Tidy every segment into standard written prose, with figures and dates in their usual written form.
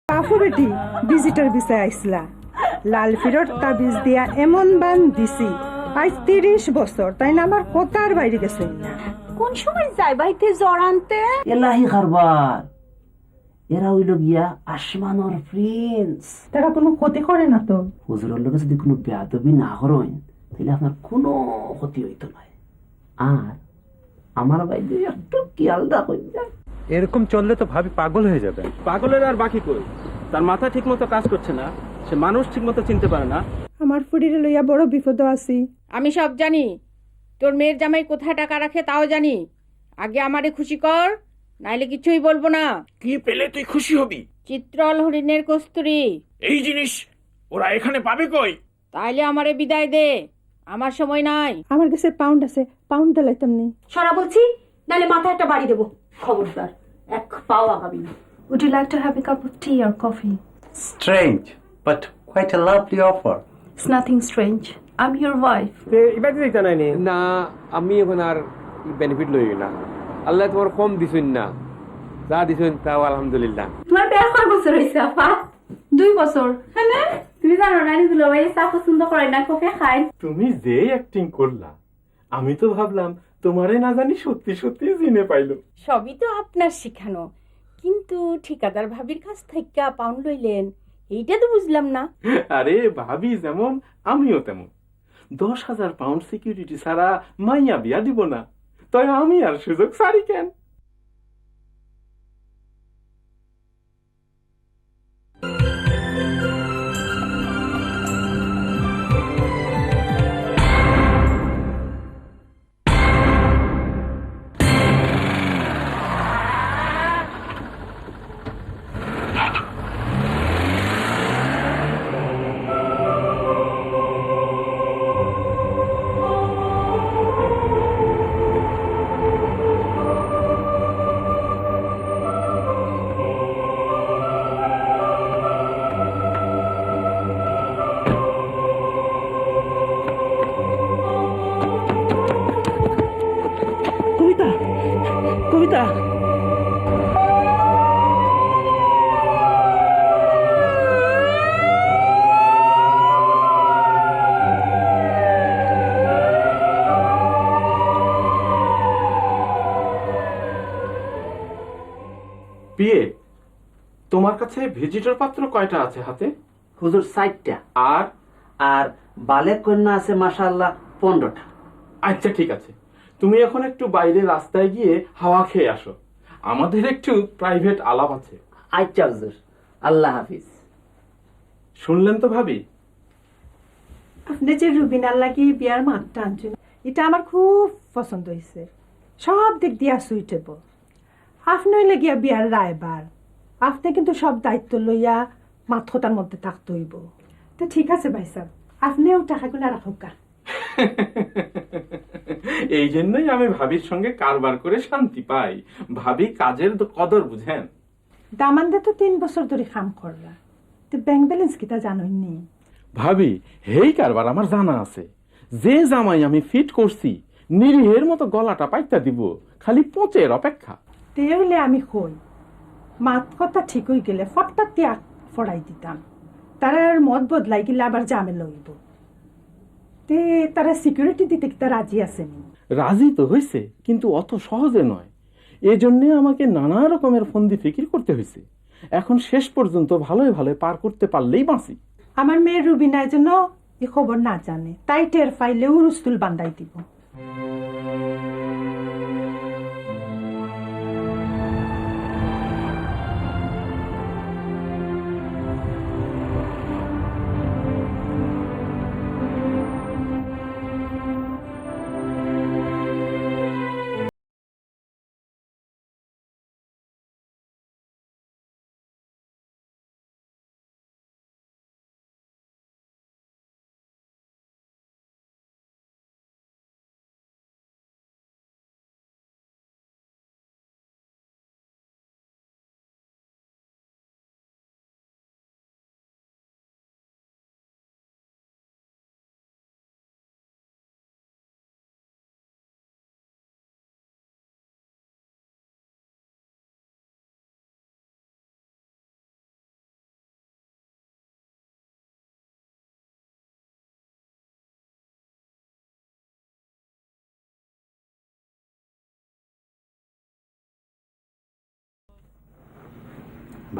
Cafu বেটি visitor বিষয় আইসলা লাল ফিরর তাবিজ দিয়া এমন বান দিছি আজ 30 বছর তাই না আমার কথার বাইরে গেছে না। কোন সময় যাই বাইতে জ্বর আনতে? এলাহি কারবার, এরা হইল গিয়া আসমানর প্রিন্স। তারা কোনো ক্ষতি করে না তো? হুজুরের লোকে যদি কোনো বেয়াদবি না করেন তাহলে আপনার কোনো ক্ষতি হইতো না। আর আমার বাইরে একটু খেয়াল রাখুন। এরকম চললে তো ভাবি পাগল হয়ে যাবে। পাগলের আর বাকি কই? তার মাথা ঠিক মতো কাজ করছে না, সে মানুষ ঠিক মতো চিনতে পারে না। আমার ফুড়িরে লইয়া বড় বিপদ আছি। আমি সব জানি, তোর মেয়ের জামাই কোথায় টাকা রাখে তাও জানি। আগে আমারে খুশি কর, নাইলে কিছুই বলবো না। কি পেলে তুই খুশি হবি? চিত্রল হরিণের কস্তুরি। এই জিনিস ওরা এখানে পাবে কই? তাইলে আমারে বিদায় দে, আমার সময় নাই। আমার কাছে পাউন্ড আছে, পাউন্ড দিলাইতাম নি। সরা বলছি, নাইলে মাথায় একটা বাড়ি দেবো। খবরদার এক পাও আগাবি না। Would you like to have a cup of tea or coffee? Strange, but quite a lovely offer. It's nothing strange. I'm your wife. এবার দিতে নাই না, আমি এখন আর বেনিফিট লই না। আল্লাহ তোমার কম দিছেন না, যা দিছেন তাও আলহামদুলিল্লাহ। তোমার বিয়ার কয় বছর হয়েছে আপা? 2 বছর। হ্যাঁ, তুমি জানো না নিদুল ভাই চা পছন্দ করে না, কফি খায়। তুমি যে অ্যাক্টিং করলা, আমি তো ভাবলাম তোমারে না জানি সত্যি সত্যি চিনে পাইলো। সবই তো আপনার শিখানো, কিন্তু ঠিকাদার ভাবির কাছ থেকে পাউন্ড লইলেন, এইটা তো বুঝলাম না। আরে ভাবি যেমন আমিও তেমন। 10,000 পাউন্ড সিকিউরিটি ছাড়া মাইয়া বিয়া দিব না, তাই আমি আর সুযোগ ছাড়ি কেন? কবিতা, কবিতা, বিয়ে তোমার কাছে ভিজিটর পাত্র কয়টা আছে হাতে? হুজুর 60টা। আর আর বালেক কন্যা আছে মাশাআল্লাহ 15টা। আচ্ছা ঠিক আছে, তুমি এখন একটু বাইরে রাস্তায় গিয়ে হাওয়া খেয়ে আসো, আমাদের একটু প্রাইভেট আলাপ আছে। আচ্ছা হুজুর, আল্লাহ হাফিজ। শুনলেন তো ভাবি? আপনি যে রুবিনার লাগি বিয়ার মাঠটা আনছেন, এটা আমার খুব পছন্দ হয়েছে। সব দিক দিয়া সুইটেবল। আপনি লাগিয়া বিয়ার রায়বার, আপনি কিন্তু সব দায়িত্ব লইয়া মাথতার মধ্যে থাকতে হইব। তো ঠিক আছে ভাই সাহেব, আপনিও টাকাগুলো রাখুকা। এই জন্যই আমি ভাবির সঙ্গে কারবার করে শান্তি পাই। ভাবি কাজের কদর বুঝেন। দামানদে তো 3 বছর ধরে কাম করলা, তো ব্যাংক ব্যালেন্স কিটা জানোইনি? ভাবি হেই কারবার আমার জানা আছে। যে জামাই আমি ফিট করছি নিরীহের মতো গলাটা পাইতা দিব, খালি পচের অপেক্ষা। তে হইলে আমি কই মাত কথা ঠিক হয়ে গেলে ফটটা ত্যাগ ফড়াই দিতাম। তারা আর মত বদলাই গেলে আবার জামে লইব। তে তারা সিকিউরিটি দিতে কি তারা রাজি আসেনি? রাজি তো হয়েছে, কিন্তু অত সহজে নয়। এজন্য আমাকে নানা রকমের ফন্দি ফিকির করতে হয়েছে। এখন শেষ পর্যন্ত ভালোই ভালোই পার করতে পারলেই বাঁচি। আমার মেয়ে রুবিনার জন্য এ খবর না জানে, তাই টের ফাইলেও রুস্তুল বান্দাই দিব।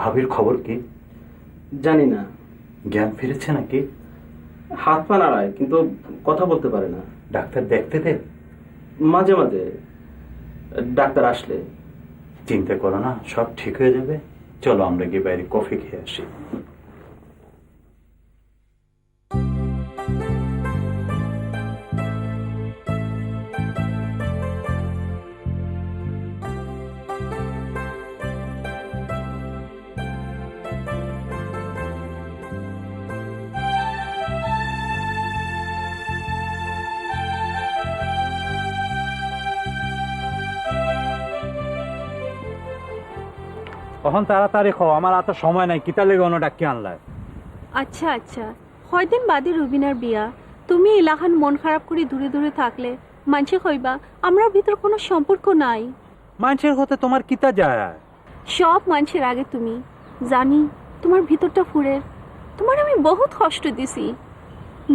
ভাবির খবর কি? জানি না। জ্ঞান ফিরেছে নাকি? হাত পা নাড়ায় কিন্তু কথা বলতে পারে না। ডাক্তার দেখতে দে। মাঝে মাঝে ডাক্তার আসলে। চিন্তা করো না, সব ঠিক হয়ে যাবে। চলো আমরা গিয়ে বাইরে কফি খেয়ে আসি। তখন তাড়াতাড়ি খাও, আমার এত সময় নাই। কিতা লেগে অন্য ডাকি আনলায়? আচ্ছা আচ্ছা, কয়দিন বাদে রুবিনার বিয়া। তুমি এলাকান মন খারাপ করে দূরে দূরে থাকলে মানছে কইবা আমরা ভিতর কোনো সম্পর্ক নাই। মানুষের হতে তোমার কিতা যায়? সব মানুষের আগে তুমি জানি তোমার ভিতরটা ফুরে। তোমার আমি বহুত কষ্ট দিছি,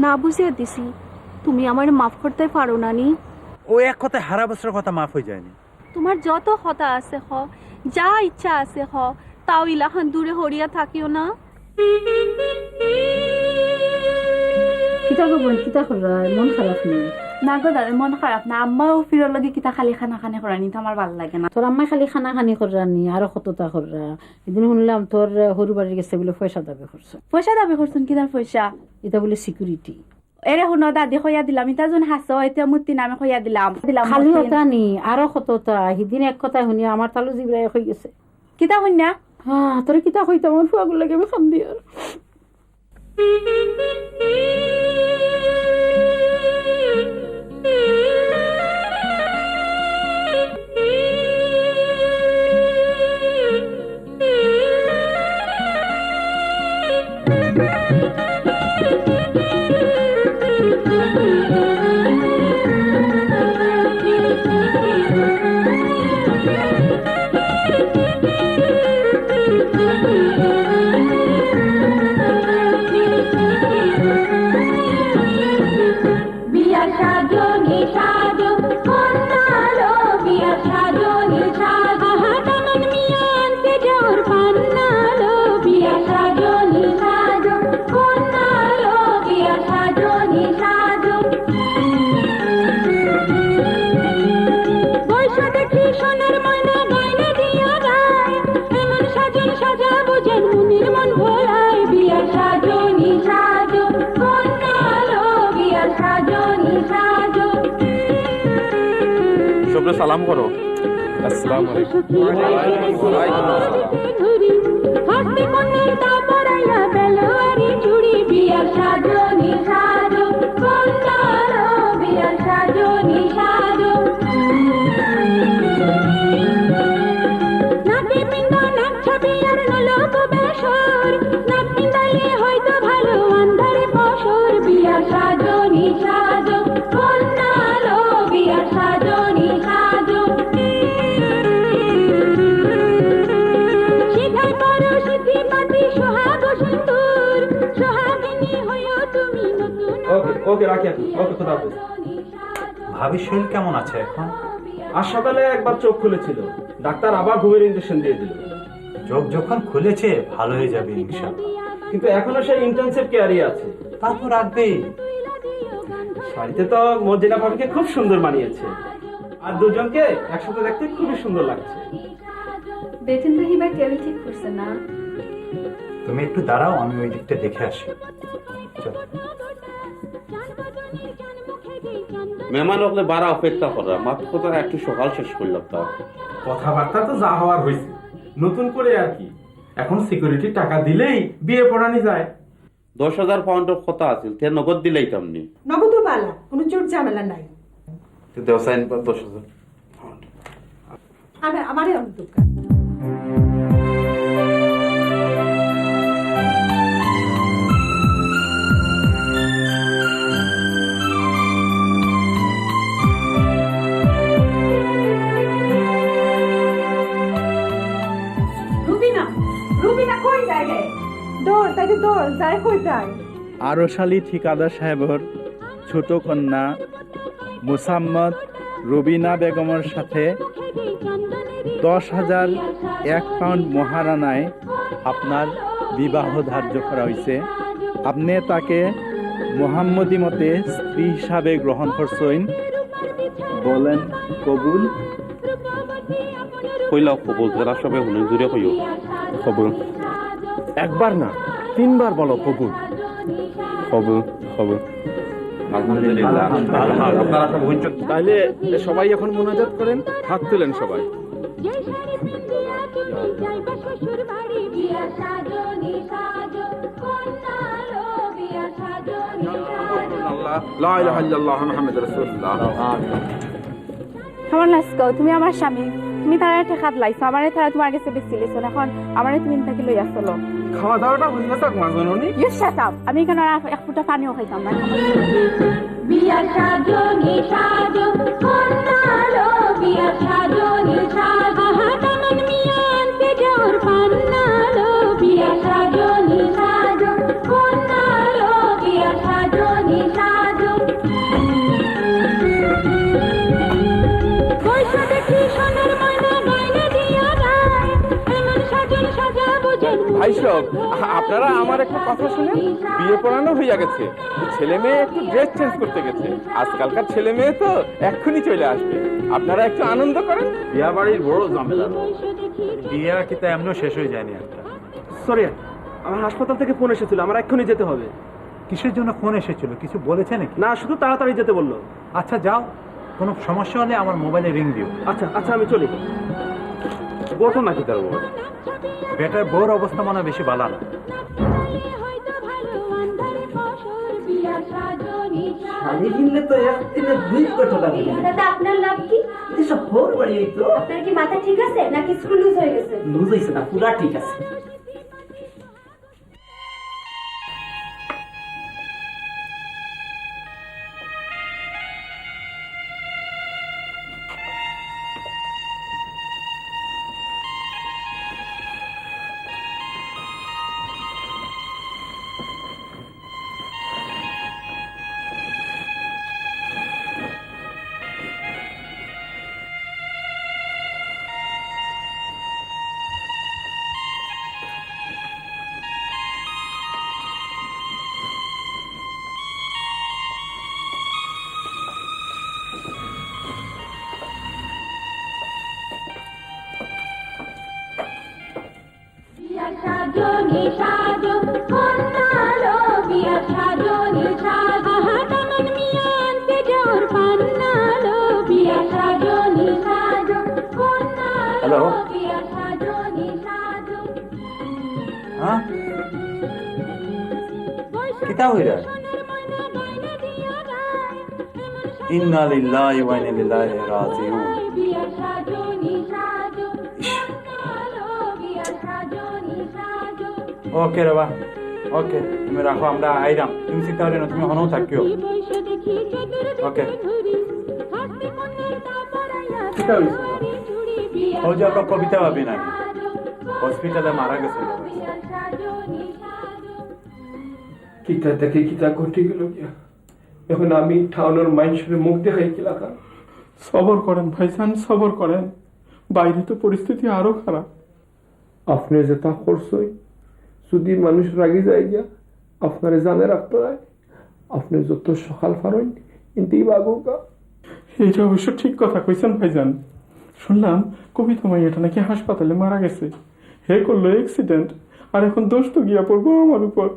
না বুঝিয়ে দিছি। তুমি আমার মাফ করতে পারো না নি? ও এক কথায় হারা বছরের কথা মাফ হয়ে যায়নি। তোমার যত হতা আছে হ, যা ইচ্ছা আছে হ, তাও ইলাহান দূরে হরিয়া থাকিও না। কিতা করবেন? কিতা কররা মন খারাপ নেই? না গো দাদা, মন খারাপ না। আম্মাও ফিরর লগে কিতা খালি খানা খানি করানি তো আমার ভালো লাগে না। তোর আম্মা খালি খানা খানি কররা নি, আরো কতটা কররা। এদিন শুনলাম তোর সরু বাড়ি গেছে বলে পয়সা দাবি করছে। পয়সা দাবি করছেন? কিতার পয়সা? এটা বলে সিকিউরিটি। এরে শুনো দাদি কইয়া দিলাম, ইটা যোন হাস এতিয়া মূর্তি নামে কইয়া দিলাম। খালি হতা নি, আরো কতটা। সেদিন এক কথা শুনি আমার তালু জিবরাই হয়ে গেছে। কিতা শুননা? হ্যাঁ, তোর কিতা কইতাম, আমার ফুয়াগুলো লাগে আমি খান্দি আর। বিয়া সাজনি সাজো সালাম করো। আসসালামু ওকে রাখি এখন। ওকে, খোদা হাফেজ। ভাবির শরীর কেমন আছে এখন? আজ সকালে একবার চোখ খুলেছিল, ডাক্তার আবার ঘুমের ইঞ্জেকশন দিয়ে দিল। চোখ যখন খুলেছে ভালো হয়ে যাবে ইনশাআল্লাহ। কিন্তু এখনো সে ইন্টেনসিভ কেয়ারই আছে। তারপর রাখবেই। শাড়িতে তো মর্জিনা ভাবিকে খুব সুন্দর মানিয়েছে, আর দুজনকে একসাথে দেখতে খুবই সুন্দর লাগছে। বেতন তো হিবার কেউ ঠিক করছে না। তুমি একটু দাঁড়াও, আমি ওই দিকটা দেখে আসি। চলো। মেহমান হলে বারা অপেক্ষা করা মাত্র তো একটু সকাল শেষ করলাম। তা কথাবার্তা তো যা হওয়ার হয়েছে, নতুন করে আর কি। এখন সিকিউরিটি টাকা দিলেই বিয়ে পড়ানি যায়। 10,000 পাউন্ডের কথা আছে, তে নগদ দিলেই তেমনি। নগদ বালা, কোনো চোট ঝামেলা নাই। দেওসাইন 10,000 আমারই অনেক দোকান। আরশালী ঠিকাদার সাহেবর ছোট কন্যা মুসাম্মদ রুবিনা বেগমের সাথে 10,001 পাউন্ড মহারানায় আপনার বিবাহ ধার্য করা হয়েছে। আপনি তাকে মোহাম্মদী মতে স্ত্রী হিসাবে গ্রহণ করছেন, বলেন কবুল? কইলাও কবুল, যারা সবে হুনে জুড়ে কইও কবুল। একবার না 3বার বলো কবুল। কবুল কবুল। আলহামদুলিল্লাহ। আপনারা সব হইছ। তাহলে সবাই এখন মোনাজাত করেন, হাত তুলেন সবাই। লা ইলাহা ইল্লাল্লাহ মুহাম্মাদুর রাসূলুল্লাহ। আমার নাস্কাও, তুমি আমার স্বামী, তুমি তার একটা খাত লাইছো, আমারে তারা তোমার কাছে বেশি লিছো, এখন আমারে তুমি তাকে লইয়া চলো। খাওয়া দাওয়াটা হইছে তাক মাজননি। ইউ শাট আপ, আমি কেন আর এক ফুটা পানিও খাইতাম না। বিয়া সাজনি সাজো কন্নালো, বিয়া সাজনি সাজো হাতামন মিয়ান তে জোর পান্নালো, বিয়া সাজনি সাজো কন্নালো, বিয়া সাজনি সাজো। বৈশা দেখি সোনার ময়না গাইনা দিয়া যায়, এমন সাজন সাজা বুঝেন। ভাই সব, আপনারা আমার একটা কথা শুনেন। বিয়ে পড়ানো হইয়া গেছে, ছেলে মেয়ে একটু ড্রেস চেঞ্জ করতে গেছে। আজকালকার ছেলে মেয়ে তো এক্ষুনি চলে আসবে। আপনারা একটু আনন্দ করেন। বিয়া বাড়ির বড় ঝামেলা। বিয়ে কি তা এমনও শেষ হয়ে যায়নি একটা। সরি, আমার হাসপাতাল থেকে ফোন এসেছিল, আমার এক্ষুনি যেতে হবে। কিসের জন্য ফোন এসেছিল, কিছু বলেছে নাকি? না, শুধু তাড়াতাড়ি যেতে বললো। আচ্ছা যাও, কোনো সমস্যা হলে আমার মোবাইলে রিং দিও। আচ্ছা আচ্ছা, আমি চলি। বটো নাকি তার বউ? বেটার বউর অবস্থা মনে হয় বেশি ভালো না। শাড়ি কিনলে তো একদিনে 2 কোটি টাকা লাগে। দাদা আপনার লাভ কি? এসব ভোর বাড়ি হইতো। আপনার কি মাথা ঠিক আছে নাকি স্ক্রু লুজ হয়ে গেছে? লুজ হইছে না, পুরা ঠিক আছে। যাও হ্যাঁ কিতা হইরা ইন্না লিল্লাহি ওয়া ইন্না ইলাইহি রাজিউন ওকে রে ওকে তুমি রাখো আমরা আইরাম তুমি চিন্তা করি না তুমি হনও থাকিও ওকে ও যে আপনার কবিতা ভাবি না হসপিটালে মারা গেছে কিতা দেখে কিতা ঘটে গেল গিয়া এখন আমি টাউনের মানুষের মুখ দেখাই কি লাগা সবর করেন ভাইজান সবর করেন বাইরে তো পরিস্থিতি আরো খারাপ আপনি যে তা করছই যদি মানুষ রাগি যায় গিয়া আপনারে জানে রাখতে হয় আপনি যত সকাল ফারেন ইন্তেই বাগুকা এইটা অবশ্য ঠিক কথা কইছেন ভাইজান শুনলাম কবিতা মাইয়াটা নাকি হাসপাতালে মারা গেছে হে করলো অ্যাক্সিডেন্ট আর এখন দোষ তো গিয়া পড়বো আমার উপর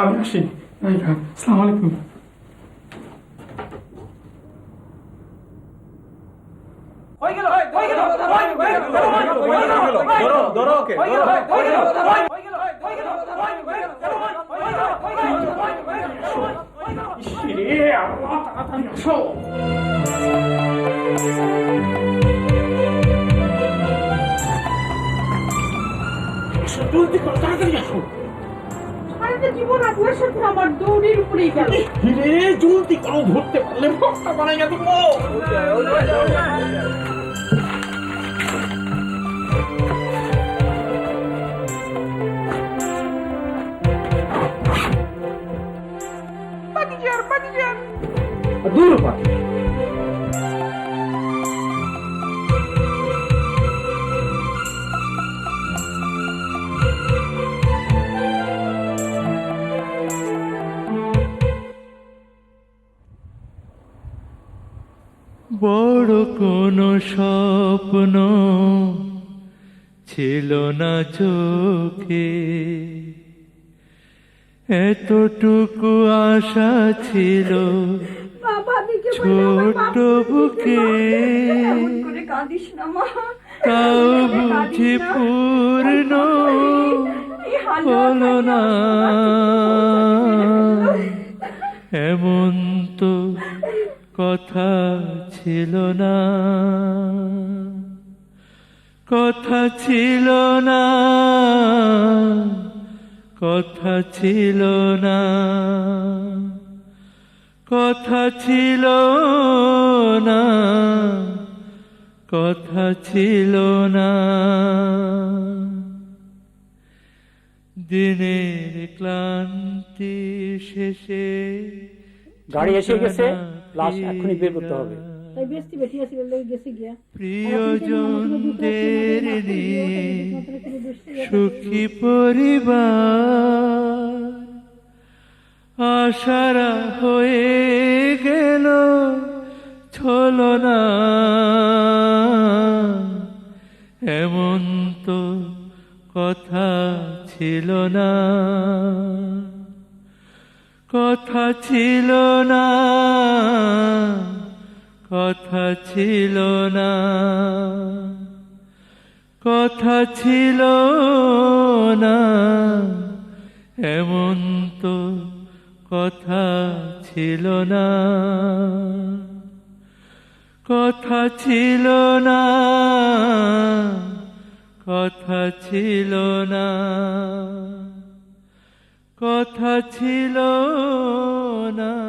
আমি আসি আসসালামু আলাইকুম জীবন আপনার সাথে আমার দৌড়ের উপরেই গেল জলদি করো ধরতে পারলে বক্তা বানাই গেল দূর পা বড় কোনো স্বপ্ন ছিল না চোখে এতটুকু আশা ছিল ছোট বুকে তাও বুঝি পূর্ণ হলো না এমন তো কথা ছিল না কথা ছিল না কথা ছিল না কথা ছিল না কথা ছিল না দিনের ক্লান্তি শেষে গাড়ি এসে গেছে লাশ এখনই বের করতে হবে প্রিয়জনদের নিয়ে সুখী পরিবার আশারা হয়ে গেল ছলনা এমন তো কথা ছিল না কথা ছিল না কথা ছিল না কথা ছিল না এমন তো কথা ছিল না কথা ছিল না কথা ছিল না কথা ছিল না